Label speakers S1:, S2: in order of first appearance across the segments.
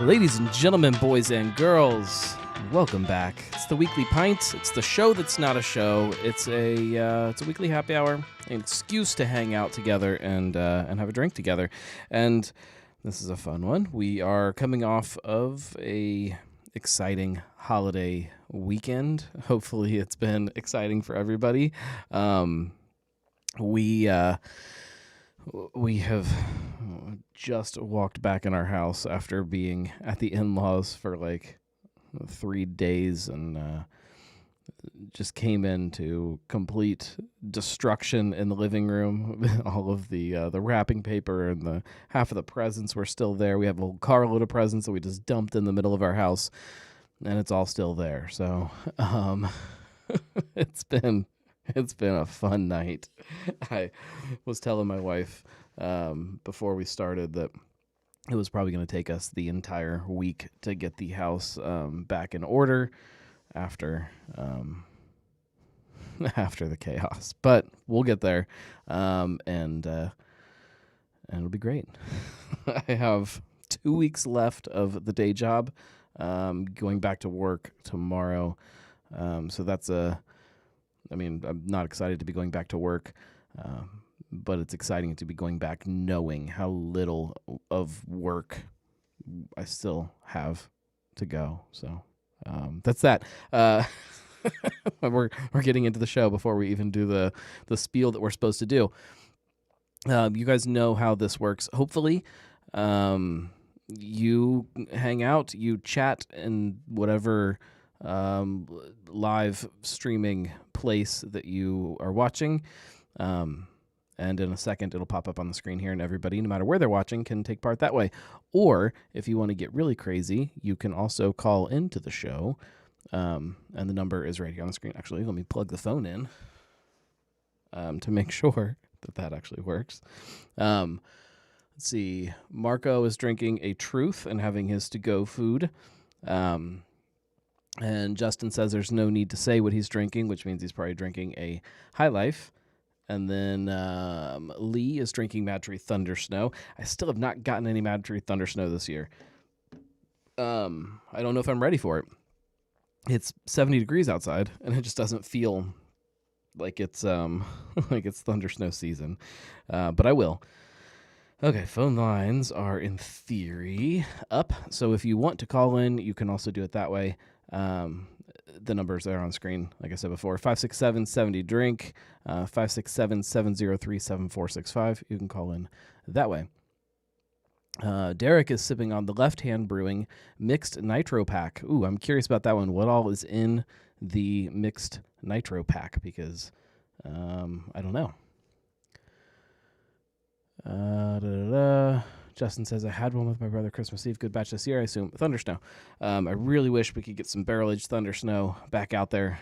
S1: Ladies and gentlemen, boys and girls, welcome back. It's the weekly Pint. It's the show that's not a show. It's a weekly happy hour, an excuse to hang out together and have a drink together. And this is a fun one. We are coming off of a exciting holiday weekend. Hopefully, it's been exciting for everybody. We have just walked back in our house after being at the in-laws for like 3 days and just came into complete destruction in the living room. All of the wrapping paper and the half of the presents were still there. We have a whole carload of presents that we just dumped in the middle of our house, and it's all still there. So it's been a fun night. I was telling my wife before we started that it was probably going to take us the entire week to get the house back in order after the chaos. But we'll get there, and it'll be great. I have 2 weeks left of the day job, going back to work tomorrow. So that's I'm not excited to be going back to work, but it's exciting to be going back knowing how little of work I still have to go. So that's that. We're getting into the show before we even do the spiel that we're supposed to do. You guys know how this works. Hopefully, you hang out, you chat in whatever live streaming place that you are watching. And in a second, it'll pop up on the screen here, and everybody, no matter where they're watching, can take part that way. Or if you want to get really crazy, you can also call into the show, and the number is right here on the screen. Actually, let me plug the phone in to make sure that actually works. Let's see. Marco is drinking a Truth and having his to-go food. And Justin says there's no need to say what he's drinking, which means he's probably drinking a High Life. And then Lee is drinking Mad Tree Thunder Snow. I still have not gotten any Mad Tree Thunder Snow this year. I don't know if I'm ready for it. It's 70 degrees outside, and it just doesn't feel like it's like it's Thunder Snow season. But I will. Okay, phone lines are in theory up. So if you want to call in, you can also do it that way. The numbers there on screen, like I said before, 567-70-DRINK, 567-703-7465. You can call in that way. Derek is sipping on the Left Hand Brewing Mixed Nitro Pack. Ooh, I'm curious about that one. What all is in the Mixed Nitro Pack? Because I don't know. Justin says, I had one with my brother Christmas Eve. Good batch this year, I assume. Thunder Snow. I really wish we could get some barrel-aged Thunder Snow back out there.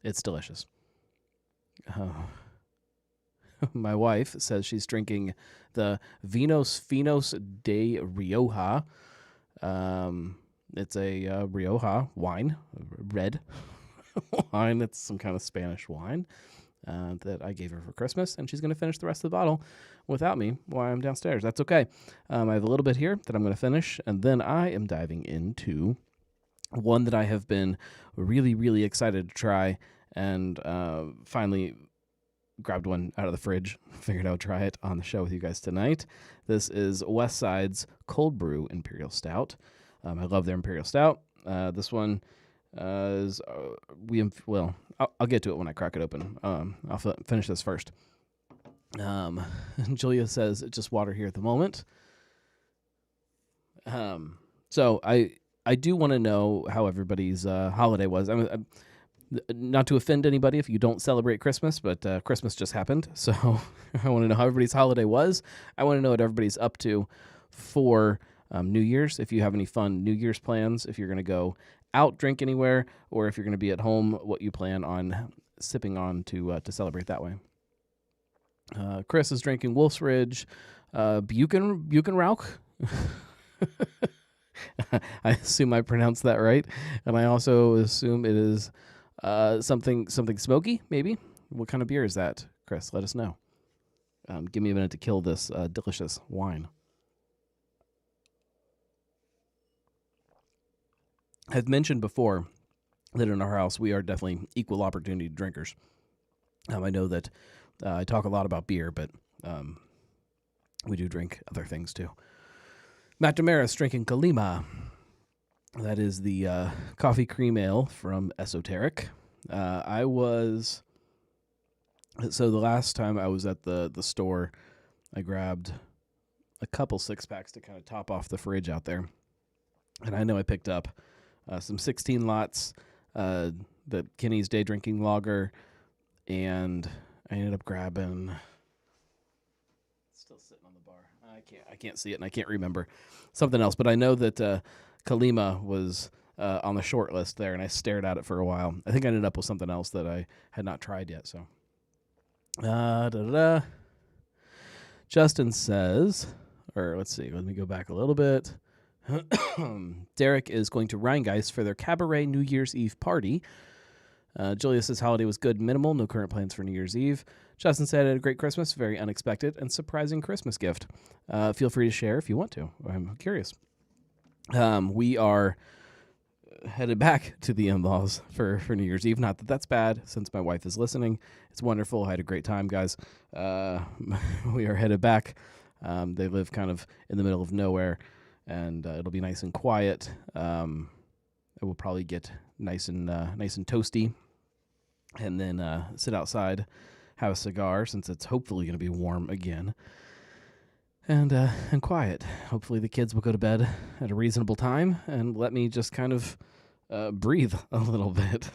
S1: It's delicious. My wife says she's drinking the Vinos Finos de Rioja. It's a Rioja wine, red wine. It's some kind of Spanish wine that I gave her for Christmas, and she's going to finish the rest of the bottle without me while I'm downstairs. That's okay. I have a little bit here that I'm going to finish, and then I am diving into one that I have been really, really excited to try, and finally grabbed one out of the fridge, figured I would try it on the show with you guys tonight. This is Westside's Cold Brew Imperial Stout. I love their Imperial Stout. This one is, I'll get to it when I crack it open. I'll finish this first. Julia says, just water here at the moment. So I do want to know how everybody's holiday was. I mean, not to offend anybody if you don't celebrate Christmas, but Christmas just happened. So I want to know how everybody's holiday was. I want to know what everybody's up to for New Year's. If you have any fun New Year's plans, if you're going to go out, drink anywhere, or if you're going to be at home, what you plan on sipping on to celebrate that way. Chris is drinking Wolf's Ridge, Buchenrauch. I assume I pronounced that right, and I also assume it is something smoky, maybe. What kind of beer is that, Chris? Let us know. Give me a minute to kill this delicious wine. I've mentioned before that in our house we are definitely equal opportunity drinkers. I know that I talk a lot about beer, but we do drink other things too. Matt Damaris drinking Kalima. That is the coffee cream ale from Esoteric. So the last time I was at the store, I grabbed a couple 6-packs to kind of top off the fridge out there. And I know I picked up some 16 lots, the Kinney's Day Drinking Lager, and I ended up grabbing... It's still sitting on the bar. I can't see it, and I can't remember something else. But I know that Kalima was on the short list there, and I stared at it for a while. I think I ended up with something else that I had not tried yet, so... Justin says, or let's see, let me go back a little bit. Derek is going to Rheingeist for their Cabaret New Year's Eve party. Julia says holiday was good, minimal, no current plans for New Year's Eve. Justin said had a great Christmas, very unexpected and surprising Christmas gift. Feel free to share if you want to. I'm curious. We are headed back to the in-laws for New Year's Eve. Not that that's bad, since my wife is listening. It's wonderful. I had a great time, guys. We are headed back. They live kind of in the middle of nowhere, and it'll be nice and quiet. It will probably get nice and toasty, and then sit outside, have a cigar, since it's hopefully going to be warm again. And quiet. Hopefully the kids will go to bed at a reasonable time and let me just kind of breathe a little bit.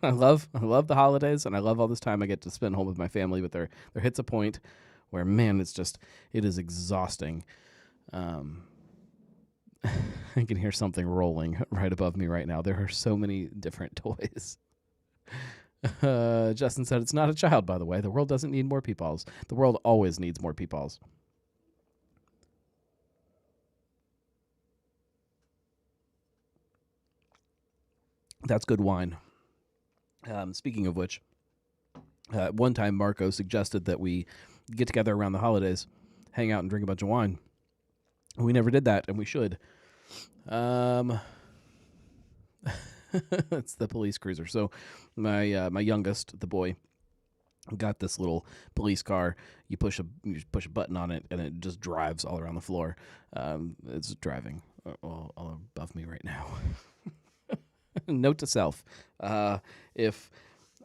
S1: I love the holidays, and I love all this time I get to spend home with my family, but there hits a point where, man, it is exhausting. I can hear something rolling right above me right now. There are so many different toys. Justin said it's not a child, by the way. The world doesn't need more peepaws. The world always needs more peepaws. That's good wine. Speaking of which, one time Marco suggested that we get together around the holidays, hang out and drink a bunch of wine. We never did that, and we should. It's the police cruiser. So my youngest, the boy, got this little police car. You push a button on it, and it just drives all around the floor. It's driving all above me right now. Note to self, if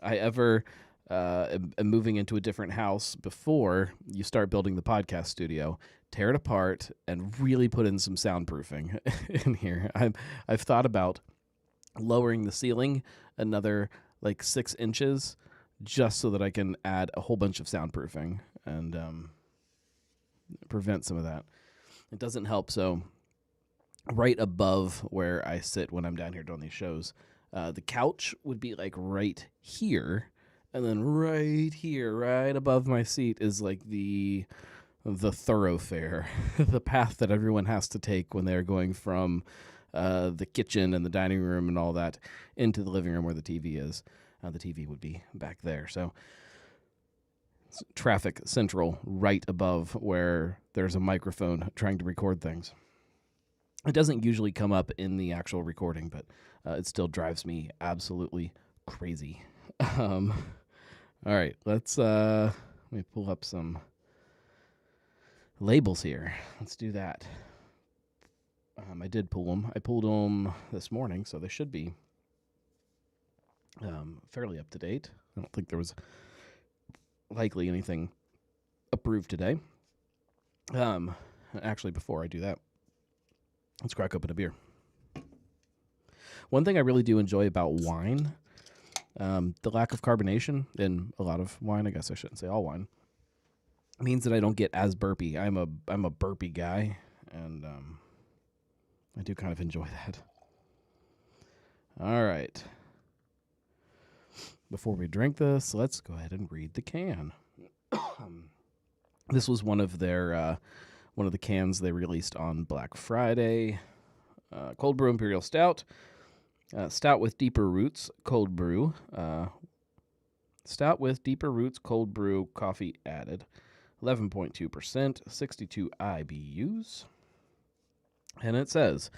S1: I ever am moving into a different house before you start building the podcast studio, tear it apart and really put in some soundproofing in here. I've thought about lowering the ceiling another 6 inches just so that I can add a whole bunch of soundproofing and prevent some of that. It doesn't help, so... Right above where I sit when I'm down here doing these shows, the couch would be right here, and then right here, right above my seat, is the thoroughfare, the path that everyone has to take when they're going from the kitchen and the dining room and all that into the living room where the TV is. The TV would be back there, so it's traffic central right above where there's a microphone trying to record things. It doesn't usually come up in the actual recording, but it still drives me absolutely crazy. All right, let me pull up some labels here. Let's do that. I did pull them. I pulled them this morning, so they should be fairly up to date. I don't think there was likely anything approved today. Actually, before I do that, let's crack open a beer. One thing I really do enjoy about wine, the lack of carbonation in a lot of wine, I guess I shouldn't say all wine, means that I don't get as burpy. I'm a burpy guy, and I do kind of enjoy that. All right. Before we drink this, let's go ahead and read the can. This was one of their... one of the cans they released on Black Friday. Cold Brew Imperial Stout. Stout with deeper roots, cold brew. Stout with deeper roots, cold brew, coffee added. 11.2%, 62 IBUs. And it says,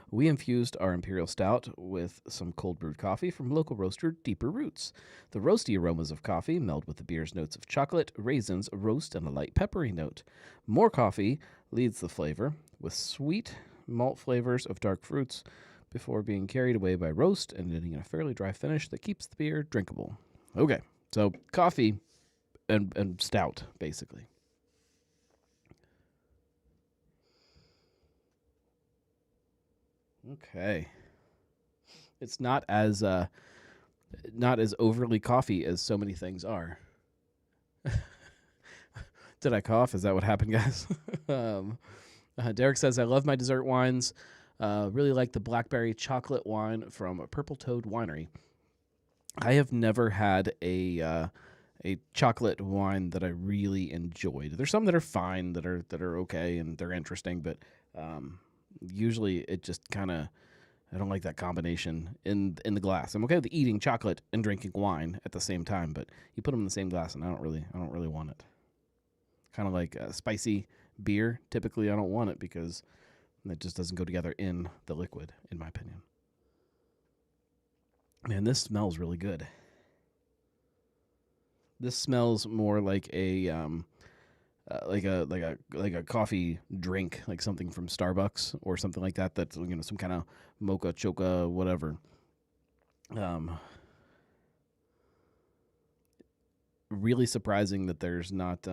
S1: We infused our Imperial Stout with some cold brewed coffee from local roaster Deeper Roots. The roasty aromas of coffee meld with the beer's notes of chocolate, raisins, roast, and a light peppery note. More coffee leads the flavor, with sweet malt flavors of dark fruits before being carried away by roast and ending in a fairly dry finish that keeps the beer drinkable. Okay, so coffee and stout, basically. Okay. It's not as overly coffee as so many things are. Did I cough? Is that what happened, guys? Derek says, I love my dessert wines. Really like the blackberry chocolate wine from Purple Toad Winery. I have never had a chocolate wine that I really enjoyed. There's some that are fine, that are okay, and they're interesting, but usually it just kind of, I don't like that combination in the glass. I'm okay with eating chocolate and drinking wine at the same time, but you put them in the same glass, and I don't really want it. Kind of like spicy beer. Typically, I don't want it because it just doesn't go together in the liquid, in my opinion. Man, this smells really good. This smells more like a like a coffee drink, like something from Starbucks or something like that. That's some kind of mocha choca whatever. Really surprising that there's not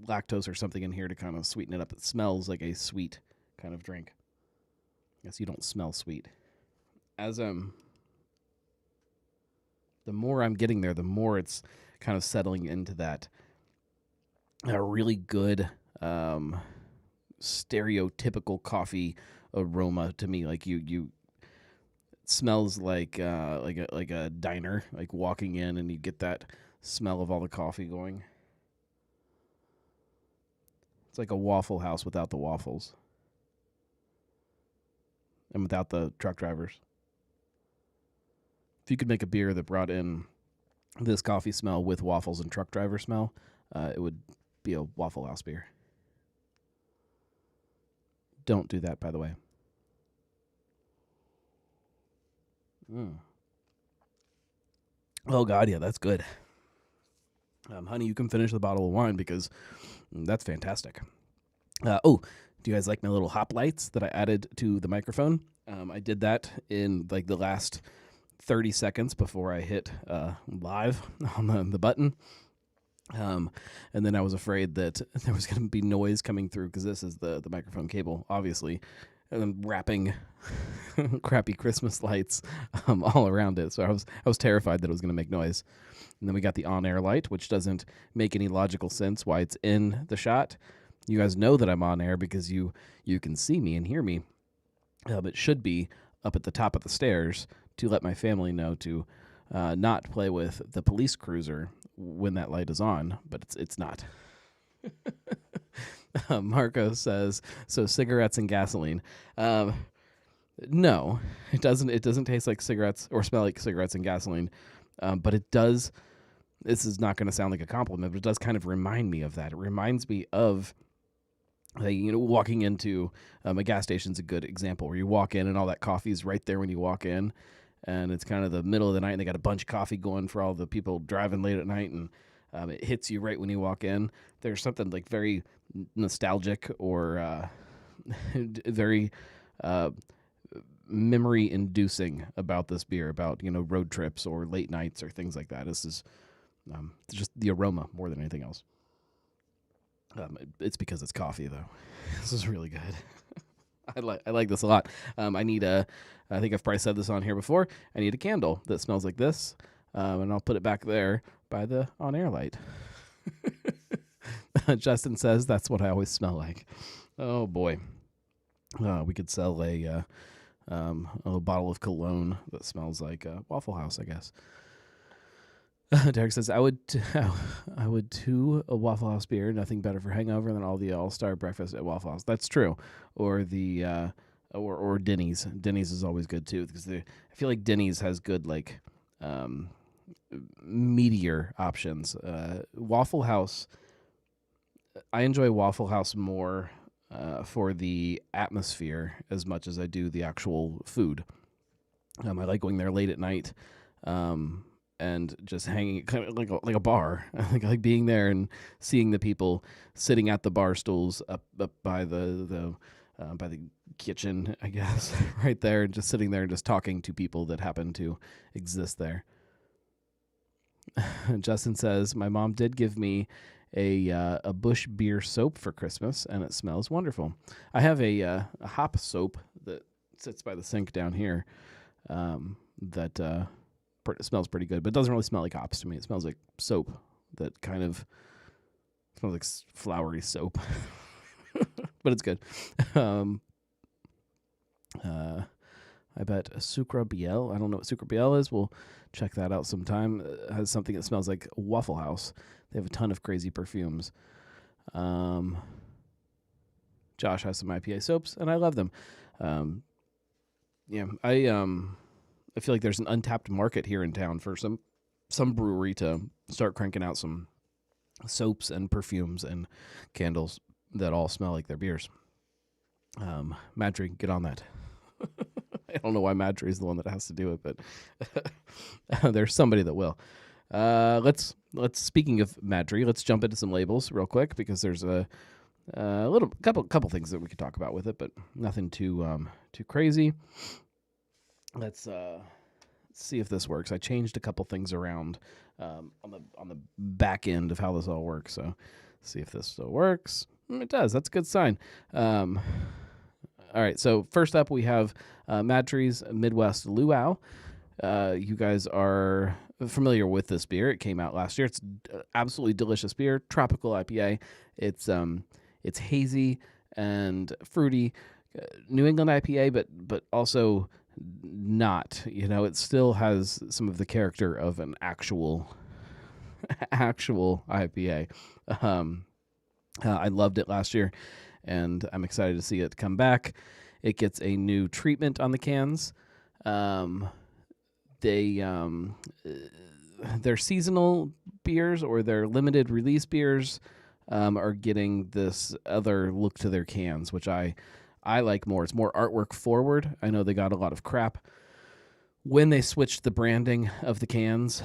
S1: lactose or something in here to kind of sweeten it up. It smells like a sweet kind of drink. I guess you don't smell sweet. As the more I'm getting there, the more it's kind of settling into that a really good stereotypical coffee aroma to me. Like you it smells like a diner, like walking in and you get that smell of all the coffee going. It's like a Waffle House without the waffles and without the truck drivers. If you could make a beer that brought in this coffee smell with waffles and truck driver smell, it would be a Waffle House beer. Don't do that, by the way. Oh, God, yeah, that's good. Honey, you can finish the bottle of wine because that's fantastic. Do you guys like my little hop lights that I added to the microphone? I did that in like the last 30 seconds before I hit live on the button. And then I was afraid that there was going to be noise coming through because this is the microphone cable, obviously, and then wrapping crappy Christmas lights all around it. So I was terrified that it was going to make noise. And then we got the on-air light, which doesn't make any logical sense why it's in the shot. You guys know that I'm on air because you can see me and hear me. It should be up at the top of the stairs to let my family know to not play with the police cruiser when that light is on, but it's not. Marco says, so cigarettes and gasoline. No, it doesn't. It doesn't taste like cigarettes or smell like cigarettes and gasoline, but it does. This is not going to sound like a compliment, but it does kind of remind me of that. It reminds me of, walking into a gas station's a good example where you walk in and all that coffee's right there when you walk in, and it's kind of the middle of the night and they got a bunch of coffee going for all the people driving late at night, and it hits you right when you walk in. There's something like very nostalgic or very memory-inducing about this beer, about road trips or late nights or things like that. This is just the aroma more than anything else. It's because it's coffee, though. This is really good. I like this a lot. I need I think I've probably said this on here before. I need a candle that smells like this, and I'll put it back there by the on-air light. Justin says that's what I always smell like. Oh boy, we could sell a bottle of cologne that smells like Waffle House, I guess. Derek says, I would too, a Waffle House beer. Nothing better for hangover than all the All-Star breakfast at Waffle House. That's true. Or the or Denny's. Denny's is always good too because I feel like Denny's has good like meatier options. Waffle House. I enjoy Waffle House more for the atmosphere as much as I do the actual food. I like going there late at night, and just hanging kind of like a bar. I like being there and seeing the people sitting at the bar stools up by the kitchen, I guess, right there, and just sitting there and just talking to people that happen to exist there. Justin says, my mom did give me a Bush beer soap for Christmas, and it smells wonderful. I have a hop soap that sits by the sink down here that smells pretty good, but it doesn't really smell like hops to me. It smells like soap that kind of smells like flowery soap, but it's good. I bet Sucre Biel. I don't know what Sucre Biel is. We'll check that out sometime. It has something that smells like Waffle House. They have a ton of crazy perfumes. Josh has some IPA soaps, and I love them. I feel like there's an untapped market here in town for some brewery to start cranking out some soaps and perfumes and candles that all smell like their beers. Madry, get on that. I don't know why Madry is the one that has to do it, but there's somebody that will. Let's speaking of Madry, let's jump into some labels real quick because there's a couple things that we could talk about with it, but nothing too crazy. Let's see if this works. I changed a couple things around on the back end of how this all works. So see if this still works. It does. That's a good sign. All right, so first up we have Madry's Midwest Luau. You guys are familiar with this beer. It came out last year. It's absolutely delicious beer, tropical IPA. It's hazy and fruity, New England IPA, but also not. It still has some of the character of an actual IPA. I loved it last year, and I'm excited to see it come back. It gets a new treatment on the cans. Their seasonal beers or their limited release beers are getting this other look to their cans, which I like more. It's more artwork forward. I know they got a lot of crap when they switched the branding of the cans,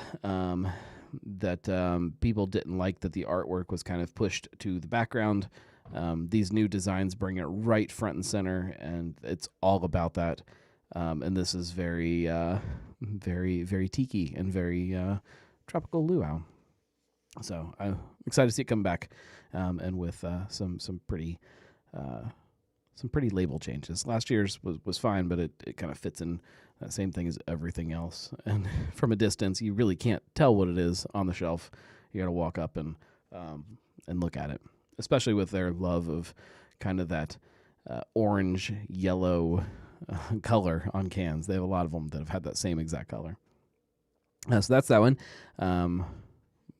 S1: that people didn't like that the artwork was kind of pushed to the background. These new designs bring it right front and center, and it's all about that. And this is very, very, very tiki and very tropical luau. So I'm excited to see it come back, and with some pretty label changes. Last year's was fine, but it kind of fits in that same thing as everything else. And from a distance, you really can't tell what it is on the shelf. You got to walk up and look at it, especially with their love of kind of that orange, yellow color on cans. They have a lot of them that have had that same exact color. So that's that one.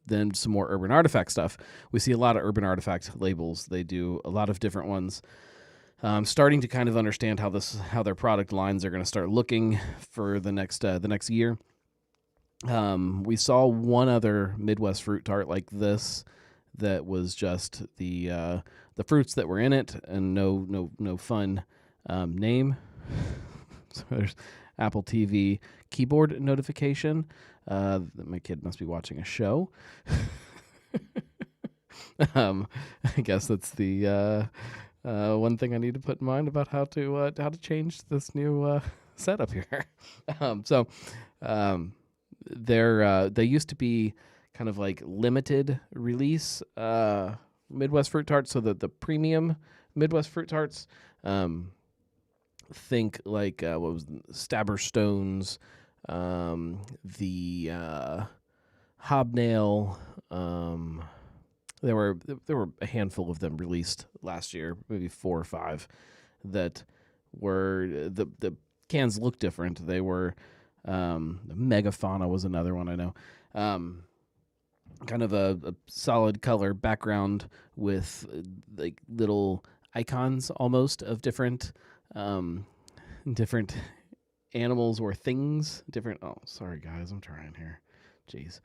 S1: Then some more Urban Artifact stuff. We see a lot of Urban Artifact labels. They do a lot of different ones. Starting to kind of understand how their product lines are going to start looking for the next year. We saw one other Midwest fruit tart like this that was just the fruits that were in it and no fun name. So there's Apple TV keyboard notification that my kid must be watching a show. I guess that's the one thing I need to put in mind about how to change this new setup here. They used to be kind of like limited release Midwest fruit tarts, so that the premium Midwest fruit tarts, think like what was Stabber Stones, the Hobnail. There were a handful of them released last year, maybe 4 or 5, that were the cans looked different. They were Megafauna was another one I know. Kind of a solid color background with like little icons almost of different animals or things. Oh, sorry guys, I'm trying here. Jeez.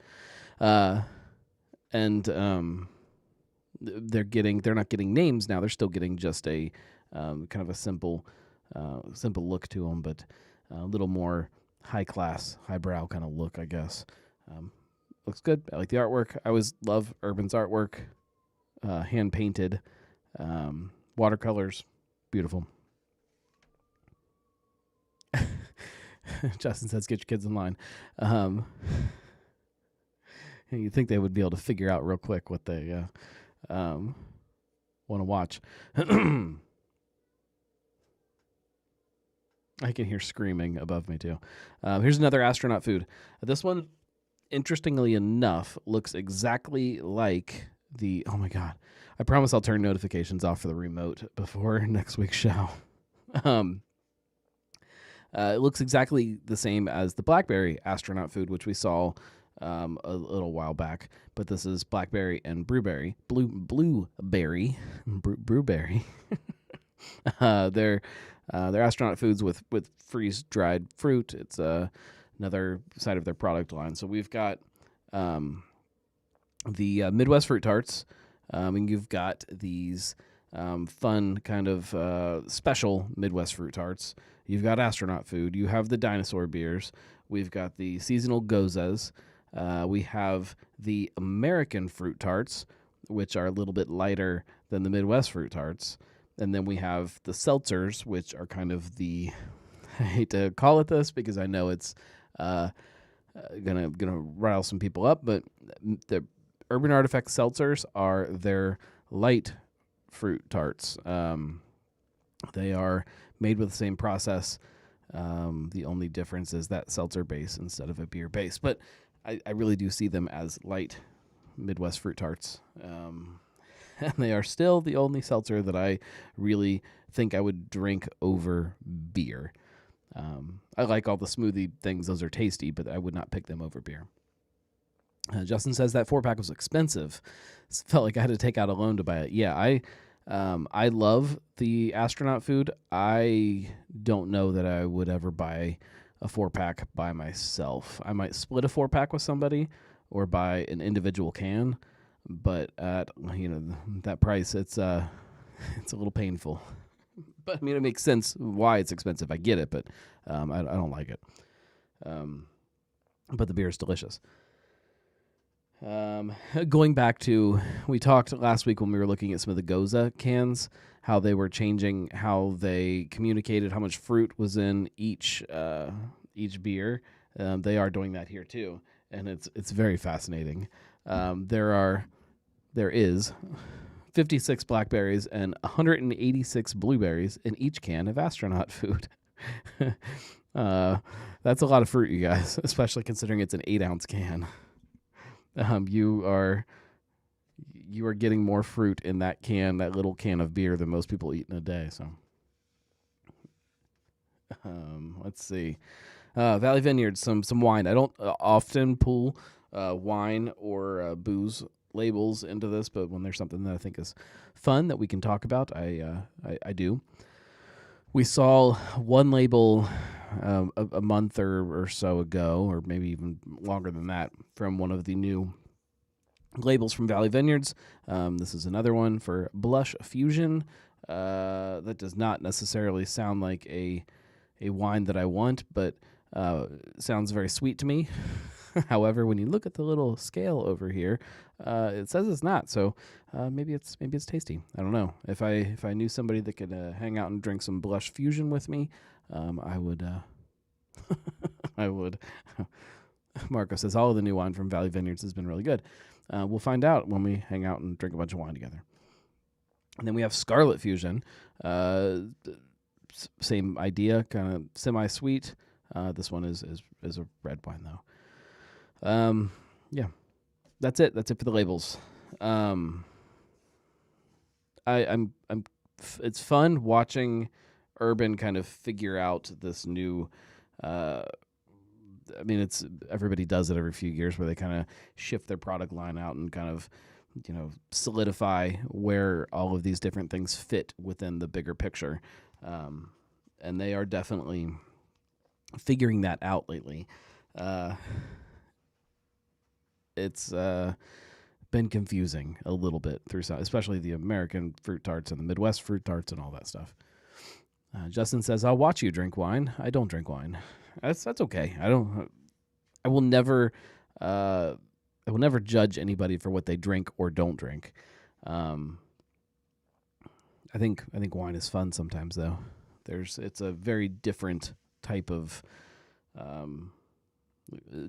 S1: And they're not getting names now. They're still getting just a kind of a simple look to them, but a little more high class, highbrow kind of look, I guess. Looks good. I like the artwork. I always love Urban's artwork. Hand painted, watercolors, beautiful. Justin says, "Get your kids in line." You'd think they would be able to figure out real quick what they want to watch. I can hear screaming above me, too. Here's another astronaut food. This one, interestingly enough, looks exactly like the... Oh, my God. I promise I'll turn notifications off for the remote before next week's show. It looks exactly the same as the blackberry astronaut food, which we saw a little while back. But this is blackberry and blueberry. Brewberry. They're astronaut foods with freeze-dried fruit. It's another side of their product line. So we've got the Midwest fruit tarts, and you've got these fun kind of special Midwest fruit tarts. You've got astronaut food. You have the dinosaur beers. We've got the seasonal gozas. We have the American fruit tarts, which are a little bit lighter than the Midwest fruit tarts. And then we have the seltzers, which are kind of the, I hate to call it this because I know it's gonna rile some people up, but the Urban Artifact seltzers are their light fruit tarts. They are made with the same process. The only difference is that seltzer base instead of a beer base. But I really do see them as light Midwest fruit tarts. And they are still the only seltzer that I really think I would drink over beer. I like all the smoothie things. Those are tasty, but I would not pick them over beer. Justin says that 4-pack was expensive. Felt like I had to take out a loan to buy it. Yeah, I love the astronaut food. I don't know that I would ever buy a 4-pack by myself. I might split a 4-pack with somebody or buy an individual can. But at that price, it's a little painful. But I mean, it makes sense why it's expensive. I get it, but I don't like it. But the beer is delicious. Going back to, we talked last week when we were looking at some of the Goza cans, how they were changing how they communicated how much fruit was in each beer. They are doing that here too, and it's very fascinating. There is 56 blackberries and 186 blueberries in each can of astronaut food. That's a lot of fruit, you guys, especially considering it's an 8-ounce can. You are getting more fruit in that little can of beer than most people eat in a day. So, let's see. Valley Vineyards, some wine. I don't often pull wine or booze labels into this, but when there's something that I think is fun that we can talk about, I do. We saw one label a month or so ago, or maybe even longer than that, from one of the new labels from Valley Vineyards. This is another one for Blush Fusion. That does not necessarily sound like a wine that I want, but sounds very sweet to me. However, when you look at the little scale over here, it says it's not. So maybe it's tasty. I don't know. If I knew somebody that could hang out and drink some Blush Fusion with me, I would. I would. Marco says all of the new wine from Valley Vineyards has been really good. We'll find out when we hang out and drink a bunch of wine together. And then we have Scarlet Fusion. Same idea, kind of semi-sweet. This one is a red wine though. Yeah, that's it. That's it for the labels. It's fun watching Urban kind of figure out this new. It's everybody does it every few years where they kind of shift their product line out and kind of, solidify where all of these different things fit within the bigger picture. And they are definitely figuring that out lately. It's been confusing a little bit through some, especially the American fruit tarts and the Midwest fruit tarts and all that stuff. Justin says, "I'll watch you drink wine. I don't drink wine. That's okay. I will never judge anybody for what they drink or don't drink. I think wine is fun sometimes, though. It's a very different type of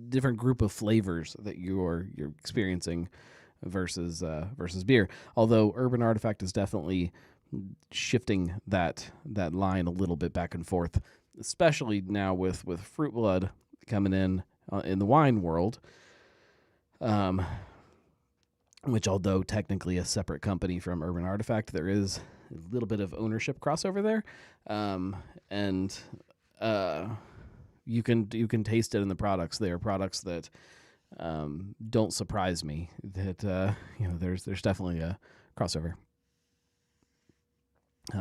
S1: different group of flavors that you're experiencing versus beer. Although Urban Artifact is definitely shifting that line a little bit back and forth, especially now with Fruit Blood coming in the wine world, which, although technically a separate company from Urban Artifact, there is a little bit of ownership crossover there, and you can taste it in the products. They are products that don't surprise me. That there's definitely a crossover.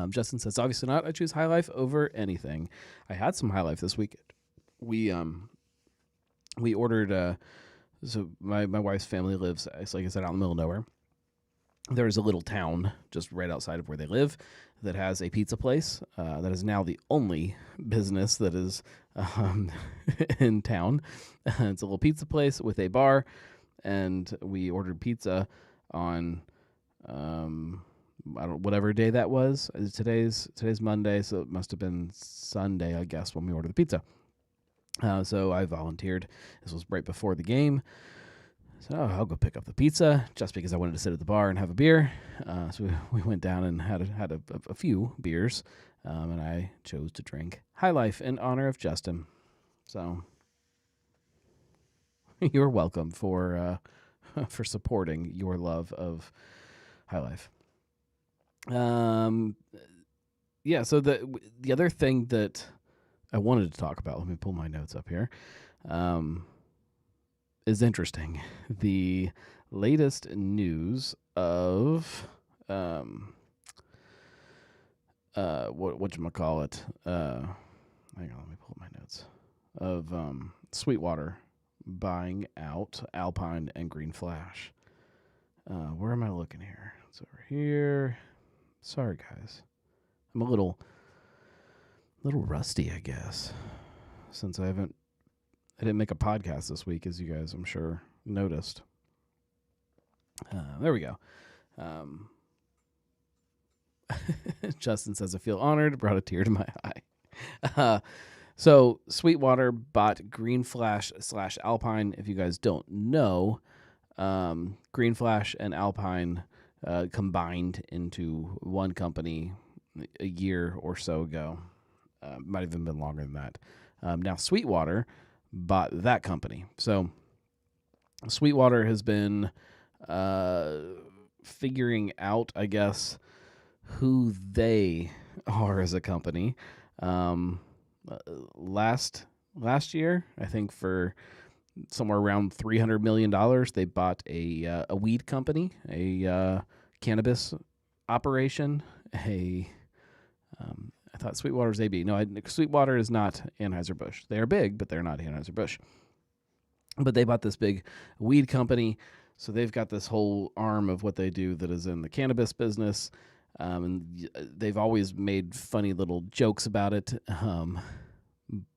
S1: Justin says, obviously not. I choose High Life over anything. I had some High Life this weekend. We ordered. So my wife's family lives, like I said, out in the middle of nowhere. There's a little town just right outside of where they live that has a pizza place that is now the only business that is in town. It's a little pizza place with a bar, and we ordered pizza on whatever day that was. Today's Monday, so it must have been Sunday, I guess, when we ordered the pizza. So I volunteered. This was right before the game. So I'll go pick up the pizza just because I wanted to sit at the bar and have a beer. So we went down and had a few beers, and I chose to drink High Life in honor of Justin. So you're welcome for supporting your love of High Life. Yeah. So the other thing that I wanted to talk about, let me pull my notes up here, is interesting. The latest news of whatchamacallit, hang on, let me pull my notes, of Sweetwater buying out Alpine and Green Flash. Where am I looking here? It's over here. Sorry, guys. I'm a little rusty, I guess, since I didn't make a podcast this week, as you guys, I'm sure, noticed. There we go. Justin says, I feel honored, brought a tear to my eye. So Sweetwater bought Green Flash / Alpine. If you guys don't know, Green Flash and Alpine combined into one company a year or so ago. Might have even been longer than that. Now Sweetwater bought that company. So Sweetwater has been figuring out, I guess, who they are as a company. Last year, I think for somewhere around $300 million, they bought a weed company, a cannabis operation, I thought Sweetwater was AB. No, Sweetwater is not Anheuser-Busch. They are big, but they're not Anheuser-Busch. But they bought this big weed company, so they've got this whole arm of what they do that is in the cannabis business, and they've always made funny little jokes about it,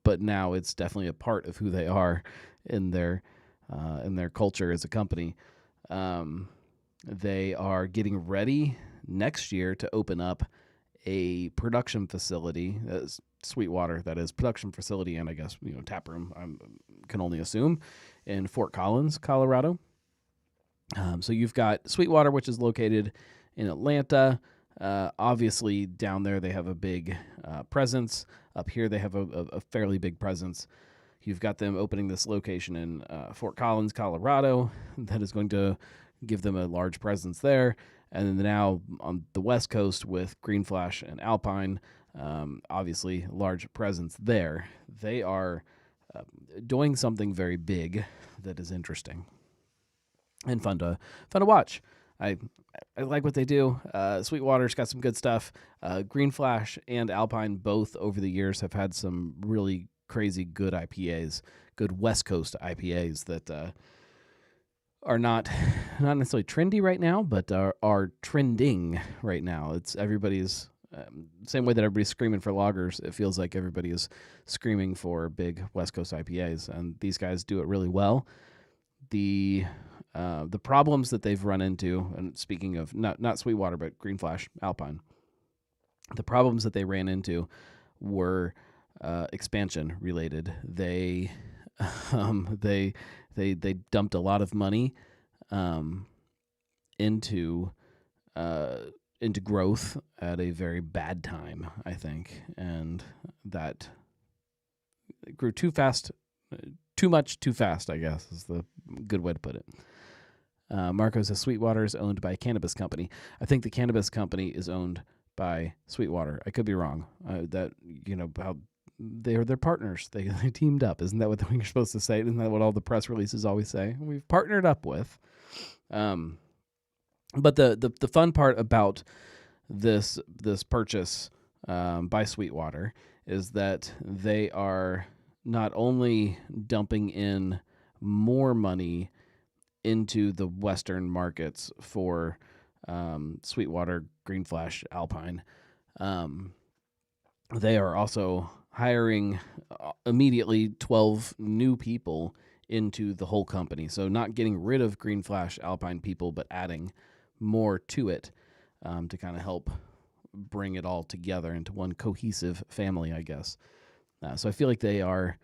S1: but now it's definitely a part of who they are in their culture as a company. They are getting ready next year to open up a production facility, Sweetwater, that is, production facility, and I guess, tap room, I can only assume, in Fort Collins, Colorado. So you've got Sweetwater, which is located in Atlanta. Obviously, down there they have a big presence. Up here they have a fairly big presence. You've got them opening this location in Fort Collins, Colorado, that is going to give them a large presence there. And then now on the West Coast with Green Flash and Alpine, obviously large presence there. They are doing something very big that is interesting and fun to watch. I like what they do. Sweetwater's got some good stuff. Green Flash and Alpine both over the years have had some really crazy good IPAs, good West Coast IPAs that are not necessarily trendy right now, but are trending right now. It's everybody's same way that everybody's screaming for lagers. It feels like everybody is screaming for big West Coast IPAs, and these guys do it really well. The problems that they've run into, and speaking of not Sweetwater but Green Flash Alpine, the problems that they ran into were expansion related. They dumped a lot of money into growth at a very bad time, I think, and that it grew too fast, too much, too fast, I guess is the good way to put it. Marco says Sweetwater is owned by a cannabis company. I think the cannabis company is owned by Sweetwater. I could be wrong. That how they're partners. They teamed up. Isn't that what you're supposed to say? Isn't that what all the press releases always say? We've partnered up with. But the fun part about this purchase by Sweetwater is that they are not only dumping in more money into the Western markets for Sweetwater, Green Flash, Alpine, they are also hiring immediately 12 new people into the whole company. So not getting rid of Green Flash, Alpine people, but adding more to it to kind of help bring it all together into one cohesive family, I guess. So I feel like they are,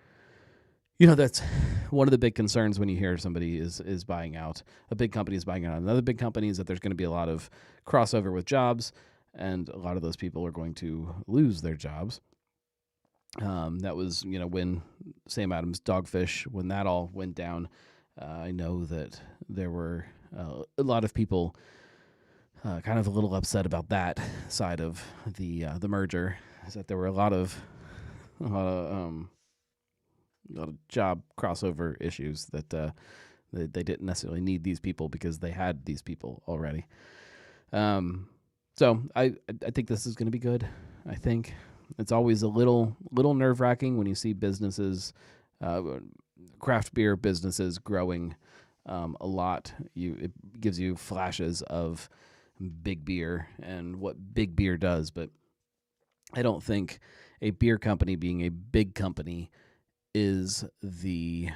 S1: that's one of the big concerns when you hear somebody is buying out. A big company is buying out another big company, is that there's going to be a lot of crossover with jobs, and a lot of those people are going to lose their jobs. That was, when Sam Adams Dogfish, when that all went down, I know that there were a lot of people kind of a little upset about that side of the merger, is that there were a lot of job crossover issues that they didn't necessarily need these people because they had these people already. So I think this is going to be good. I think it's always a little nerve-wracking when you see businesses, craft beer businesses growing a lot. It gives you flashes of big beer and what big beer does, but I don't think a beer company being a big company is the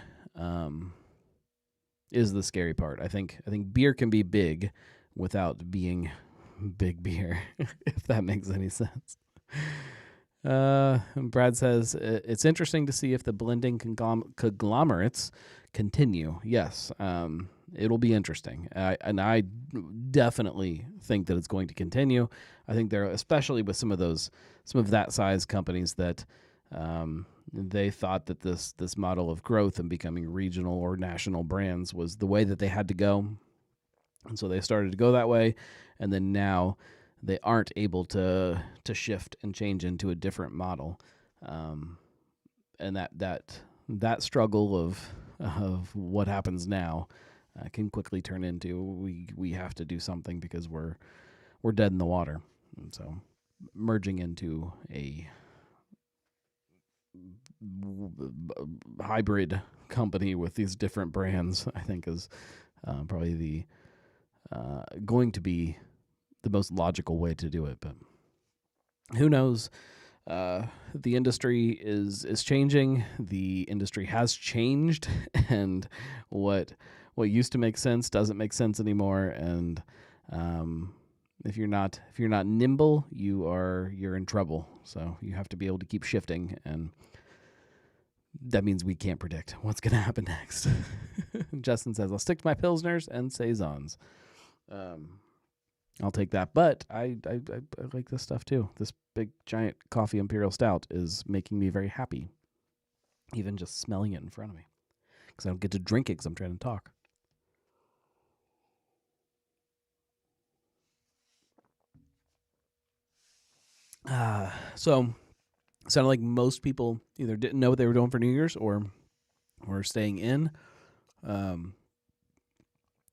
S1: scary part. I think beer can be big without being big beer, if that makes any sense. Brad says it's interesting to see if the blending conglomerates continue. Yes, it'll be interesting, and I definitely think that it's going to continue. I think there, especially with some of that size companies that they thought that this model of growth and becoming regional or national brands was the way that they had to go, and so they started to go that way, and then now they aren't able to shift and change into a different model, and that struggle of what happens now can quickly turn into we have to do something because we're dead in the water. And so merging into a hybrid company with these different brands, I think, is probably going to be the most logical way to do it. But who knows? The industry is changing. The industry has changed, and what used to make sense doesn't make sense anymore. And if you're not nimble, you're in trouble. So you have to be able to keep shifting, and that means we can't predict what's going to happen next. Justin says, I'll stick to my Pilsners and Saisons. I'll take that. But I like this stuff too. This big, giant coffee Imperial Stout is making me very happy, even just smelling it in front of me. Because I don't get to drink it because I'm trying to talk. So it sounded like most people either didn't know what they were doing for New Year's or were staying in. I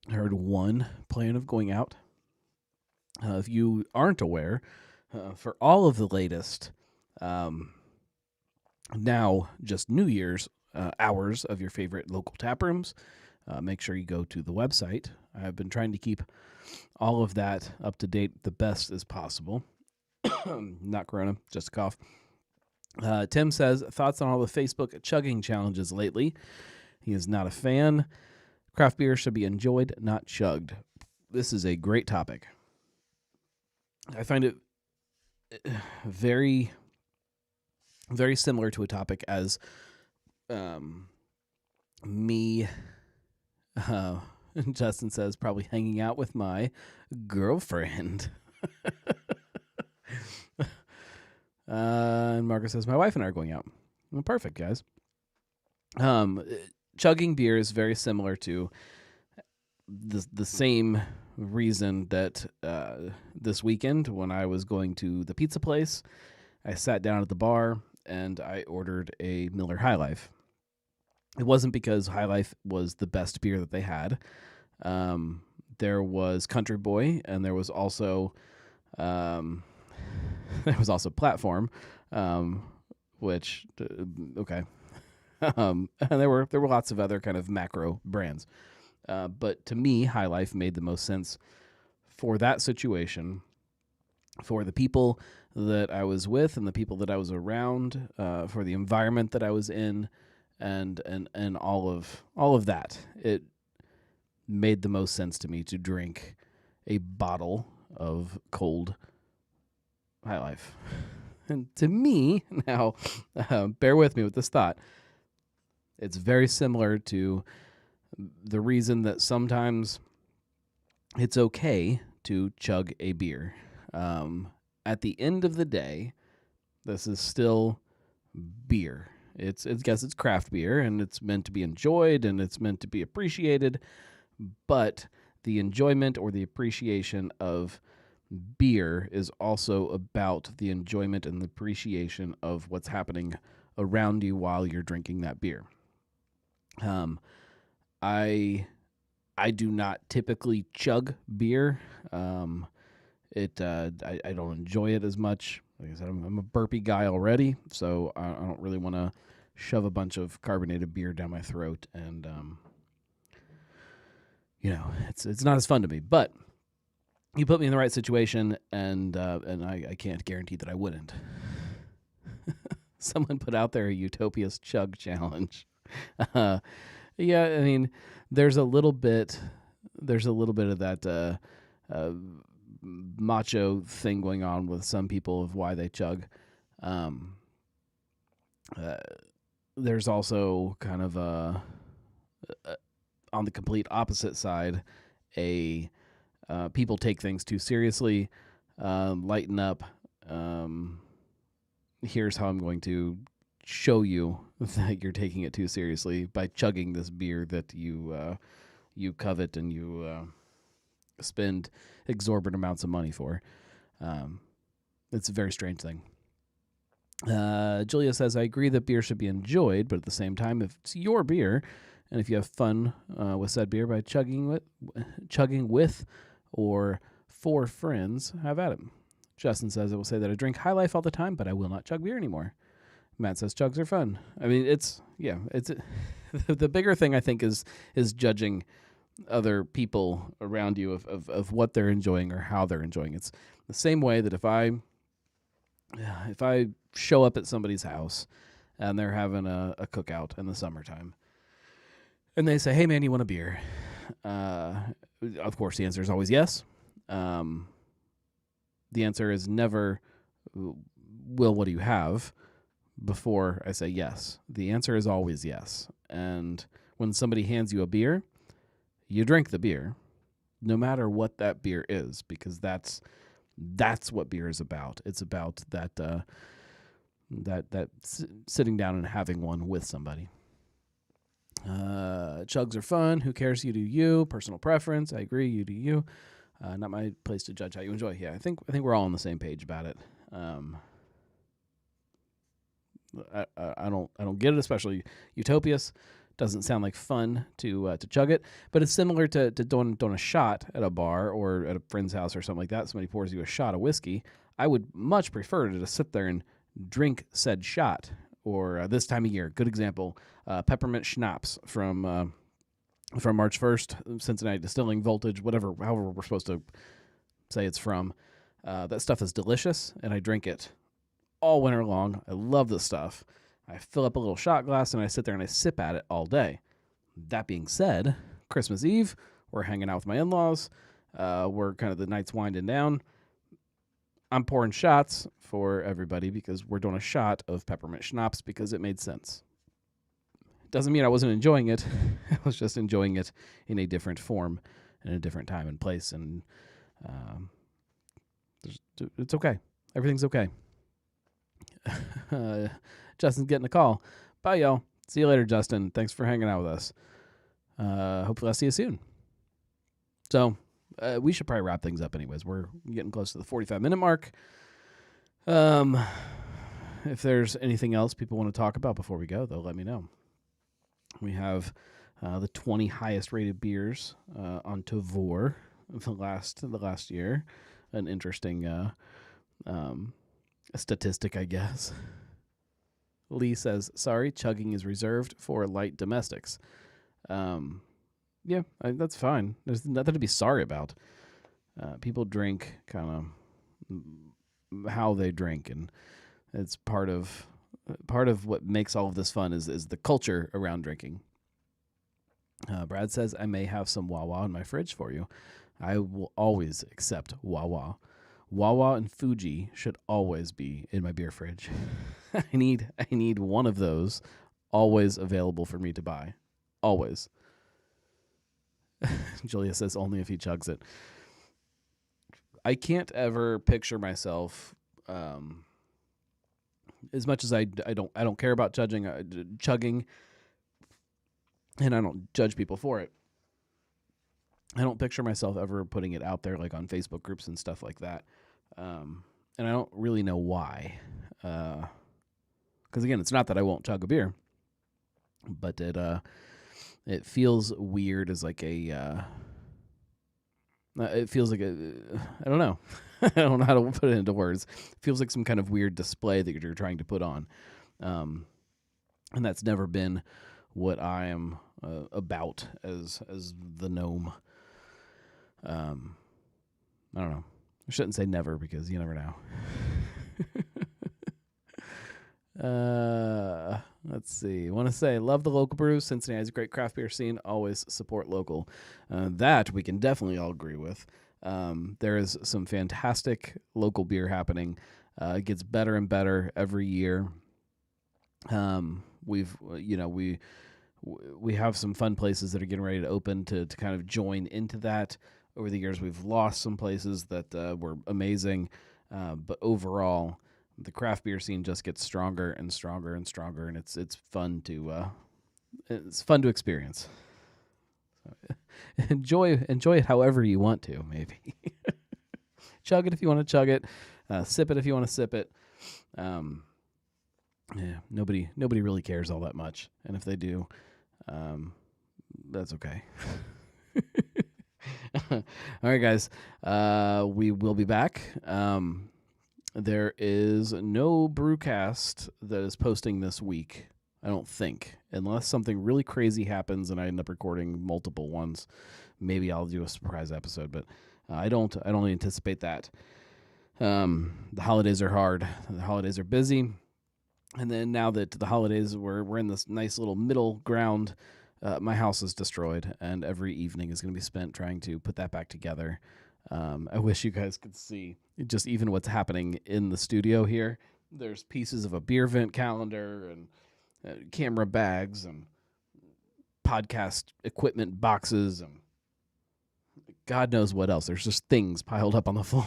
S1: heard one plan of going out. If you aren't aware, for all of the latest, now just New Year's hours of your favorite local tap rooms, make sure you go to the website. I've been trying to keep all of that up to date the best as possible. Not Corona, just a cough. Tim says, thoughts on all the Facebook chugging challenges lately. He is not a fan. Craft beer should be enjoyed, not chugged. This is a great topic. I find it very, very similar to a topic as me, Justin says, probably hanging out with my girlfriend. And Margaret says, my wife and I are going out. Well, perfect, guys. Chugging beer is very similar to the same reason that this weekend when I was going to the pizza place, I sat down at the bar and I ordered a Miller High Life. It wasn't because High Life was the best beer that they had. There was Country Boy, and there was also Platform, which okay, and there were lots of other kind of macro brands, but to me, High Life made the most sense for that situation, for the people that I was with and the people that I was around, for the environment that I was in, and all of that. It made the most sense to me to drink a bottle of cold High Life. And to me, now, bear with me with this thought, it's very similar to the reason that sometimes it's okay to chug a beer. At the end of the day, this is still beer. It's craft beer, and it's meant to be enjoyed, and it's meant to be appreciated, but the enjoyment or the appreciation of beer is also about the enjoyment and the appreciation of what's happening around you while you're drinking that beer. I do not typically chug beer. I don't enjoy it as much. Like I said, I'm a burpy guy already, so I don't really want to shove a bunch of carbonated beer down my throat, and it's not as fun to me. But you put me in the right situation, and I can't guarantee that I wouldn't. Someone put out there a Utopia's Chug challenge. Yeah, I mean, there's a little bit of that macho thing going on with some people of why they chug. There's also kind of on the complete opposite side, people take things too seriously. Lighten up. Here's how I'm going to show you that you're taking it too seriously by chugging this beer that you covet and you spend exorbitant amounts of money for. It's a very strange thing. Julia says, I agree that beer should be enjoyed, but at the same time, if it's your beer, and if you have fun with said beer by chugging with or for friends, have at it. Justin says, I will say that I drink High Life all the time, but I will not chug beer anymore. Matt says chugs are fun. I mean, it's the bigger thing, I think, is judging other people around you of what they're enjoying or how they're enjoying. It's the same way that if I show up at somebody's house and they're having a cookout in the summertime and they say, hey man, you want a beer? Of course the answer is always yes. The answer is never, well, what do you have? Before I say yes. The answer is always yes. And when somebody hands you a beer, you drink the beer, no matter what that beer is, because that's what beer is about. It's about that sitting down and having one with somebody. Chugs are fun. Who cares? You do you. Personal preference. I agree. You do you. Not my place to judge how you enjoy. Yeah, I think we're all on the same page about it. I don't get it, especially Utopias. Doesn't sound like fun to chug it, but it's similar to doing a shot at a bar or at a friend's house or something like that. Somebody pours you a shot of whiskey. I would much prefer to just sit there and drink said shot. Or this time of year, good example, peppermint schnapps from from March 1st, Cincinnati Distilling, Voltage, whatever, however we're supposed to say it's from. That stuff is delicious, and I drink it all winter long. I love this stuff. I fill up a little shot glass, and I sit there and I sip at it all day. That being said, Christmas Eve, we're hanging out with my in-laws. We're kind of the night's winding down. I'm pouring shots for everybody because we're doing a shot of peppermint schnapps because it made sense. Doesn't mean I wasn't enjoying it. I was just enjoying it in a different form, in a different time and place, and it's okay. Everything's okay. Justin's getting a call. Bye, y'all. See you later, Justin. Thanks for hanging out with us. Hopefully I'll see you soon. So we should probably wrap things up anyways. We're getting close to the 45-minute mark. If there's anything else people want to talk about before we go, though, let me know. We have the 20 highest rated beers on Tavour the last year. An interesting statistic, I guess. Lee says, sorry, chugging is reserved for light domestics. Yeah, that's fine. There's nothing to be sorry about. People drink kind of how they drink, and it's part of what makes all of this fun is the culture around drinking. Brad says, I may have some Wawa in my fridge for you. I will always accept Wawa. Wawa and Fuji should always be in my beer fridge. I need one of those always available for me to buy. Always. Julia says only if he chugs it. I can't ever picture myself as much as I don't care about chugging, and I don't judge people for it. I don't picture myself ever putting it out there like on Facebook groups and stuff like that. And I don't really know why. Because again, it's not that I won't chug a beer, but it feels weird as like a it feels like I don't know. I don't know how to put it into words. It feels like some kind of weird display that you're trying to put on. And that's never been what I am about as the gnome. I don't know. I shouldn't say never because you never know. Let's see. I want to say, love the local brews. Cincinnati has a great craft beer scene. Always support local. That we can definitely all agree with. There is some fantastic local beer happening. It gets better and better every year. We have some fun places that are getting ready to open to kind of join into that. Over the years, we've lost some places that were amazing, but overall, the craft beer scene just gets stronger and stronger and stronger, and it's fun to experience. So, enjoy it however you want to. Maybe chug it if you want to chug it, sip it if you want to sip it. Yeah, nobody really cares all that much, and if they do, that's okay. All right, guys. We will be back. There is no Brewcast that is posting this week, I don't think, unless something really crazy happens and I end up recording multiple ones. Maybe I'll do a surprise episode, but I don't anticipate that. The holidays are hard. The holidays are busy. And then now that the holidays, we're in this nice little middle ground. My house is destroyed, and every evening is going to be spent trying to put that back together. I wish you guys could see just even what's happening in the studio here. There's pieces of a beer vent calendar and camera bags and podcast equipment boxes and God knows what else. There's just things piled up on the floor.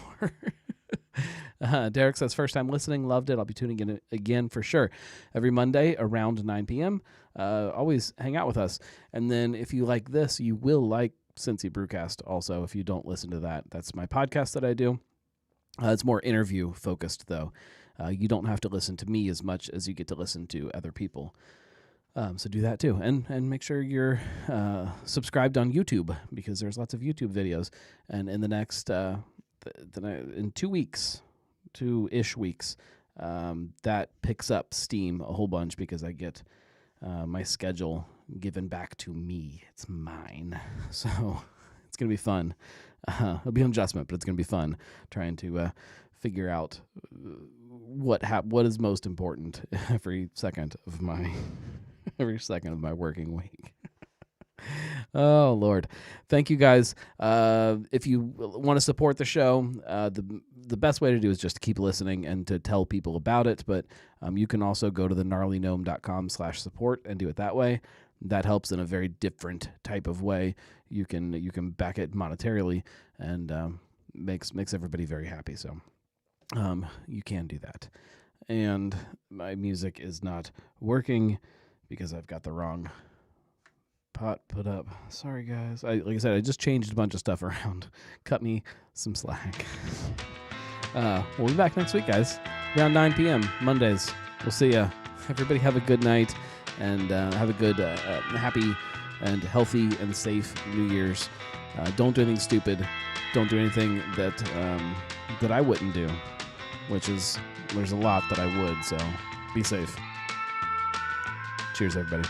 S1: Derek says, first time listening, loved it. I'll be tuning in again for sure. Every Monday around 9 p.m. Always hang out with us. And then if you like this, you will like Cincy Brewcast also. If you don't listen to that, that's my podcast that I do. It's more interview focused, though. You don't have to listen to me as much as you get to listen to other people. So do that too. And make sure you're subscribed on YouTube because there's lots of YouTube videos. And in the next, in 2 weeks, 2-ish weeks, that picks up steam a whole bunch because I get my schedule given back to me. It's mine. So it's going to be fun. It'll be an adjustment, but it's going to be fun trying to figure out what is most important every second of my working week. Oh, Lord. Thank you, guys. If you want to support the show, the best way to do is just to keep listening and to tell people about it. But you can also go to thegnarlygnome.com/support and do it that way. That helps in a very different type of way. You can back it monetarily and makes everybody very happy. So you can do that. And my music is not working because I've got the wrong pot put up. Sorry, guys. Like I said, I just changed a bunch of stuff around. Cut me some slack. We'll be back next week, guys. Around 9 p.m. Mondays. We'll see ya. Everybody have a good night and have a good, happy, and healthy and safe New Year's. Don't do anything stupid. Don't do anything that I wouldn't do, which is there's a lot that I would. So be safe. Cheers, everybody.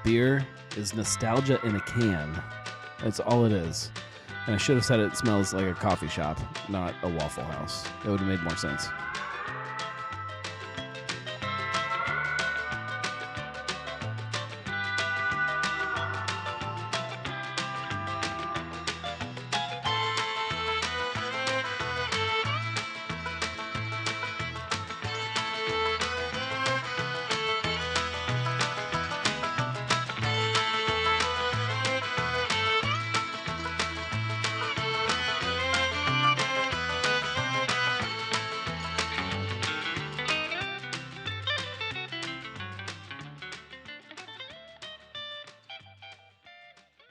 S1: Beer is nostalgia in a can. That's all it is. And I should have said it smells like a coffee shop, not a Waffle House. That would have made more sense.